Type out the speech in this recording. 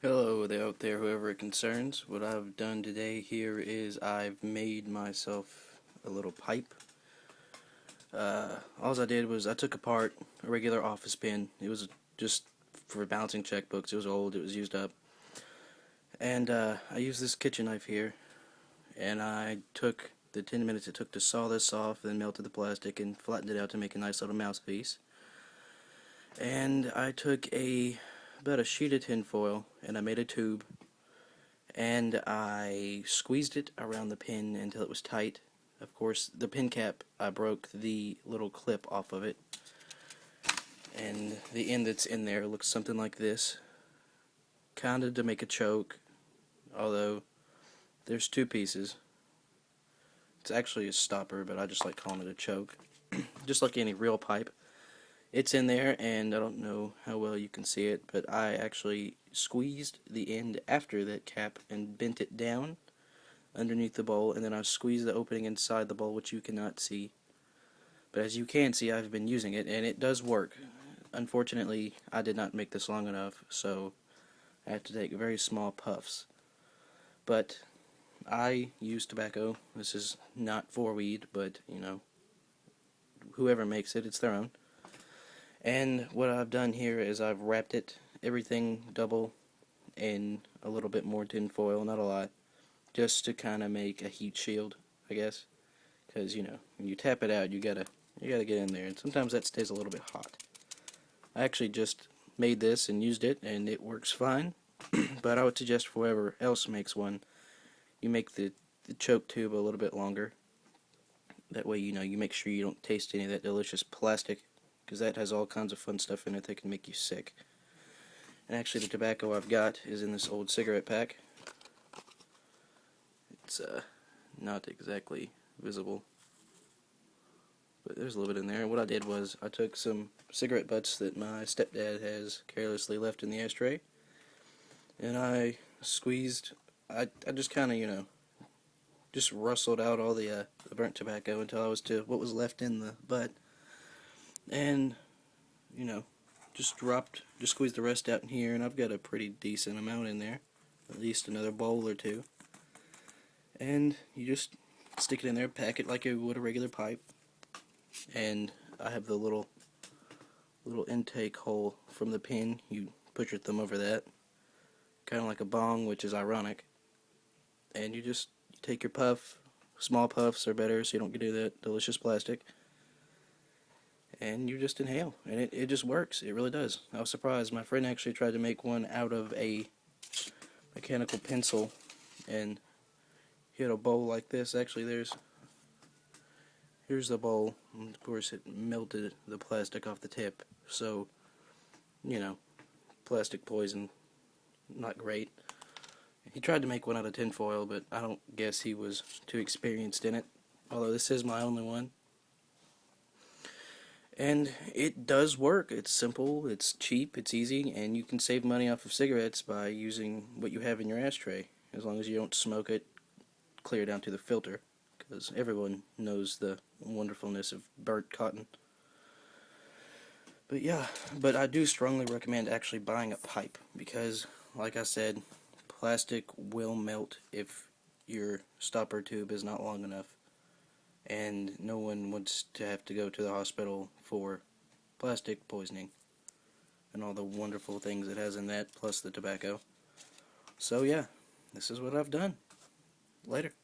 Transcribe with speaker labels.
Speaker 1: Hello there out there, whoever it concerns. What I've done today here is I've made myself a little pipe. All I did was I took apart a regular office pen. It was just for balancing checkbooks. It was old, it was used up. And I used this kitchen knife here, and I took the 10 minutes it took to saw this off, then melted the plastic and flattened it out to make a nice little mouthpiece. And I took about a sheet of tin foil, and I made a tube, and I squeezed it around the pin until it was tight. Of course, the pin cap, I broke the little clip off of it, and the end that's in there looks something like this, kinda to make a choke, although there's two pieces. It's actually a stopper, but I just like calling it a choke. Just like any real pipe. It's in there, and I don't know how well you can see it, but I actually squeezed the end after that cap and bent it down underneath the bowl, and then I squeezed the opening inside the bowl, which you cannot see. But as you can see, I've been using it, and it does work. Unfortunately, I did not make this long enough, so I have to take very small puffs. But I use tobacco. This is not for weed, but, whoever makes it, it's their own. And what I've done here is I've wrapped it, everything double, in a little bit more tin foil, not a lot, just to kind of make a heat shield, I guess. Because, when you tap it out, you gotta get in there, and sometimes that stays a little bit hot. I actually just made this and used it, and it works fine. But I would suggest for whoever else makes one, you make the choke tube a little bit longer. That way, you make sure you don't taste any of that delicious plastic, because that has all kinds of fun stuff in it that can make you sick. And actually, the tobacco I've got is in this old cigarette pack. It's not exactly visible, but there's a little bit in there. And what I did was I took some cigarette butts that my stepdad has carelessly left in the ashtray, and I squeezed. I just kind of just rustled out all the burnt tobacco until I was to what was left in the butt, and just squeezed the rest out in here, and I've got a pretty decent amount in there, at least another bowl or two. And you just stick it in there, pack it like you would a regular pipe, and I have the little intake hole from the pin. You push your thumb over that, kind of like a bong, which is ironic. And you take your puff. Small puffs are better, so you don't do that delicious plastic. And you just inhale, and it just works. It really does. I was surprised. My friend actually tried to make one out of a mechanical pencil, and he had a bowl like this. Actually, here's the bowl, and of course it melted the plastic off the tip, so, plastic poison, not great. He tried to make one out of tin foil, but I don't guess he was too experienced in it, although this is my only one. And it does work. It's simple, it's cheap, it's easy, and you can save money off of cigarettes by using what you have in your ashtray, as long as you don't smoke it clear down to the filter, because everyone knows the wonderfulness of burnt cotton. But yeah, but I do strongly recommend actually buying a pipe, because, like I said, plastic will melt if your stopper tube is not long enough. And no one wants to have to go to the hospital for plastic poisoning and all the wonderful things it has in that, plus the tobacco. So yeah, this is what I've done. Later.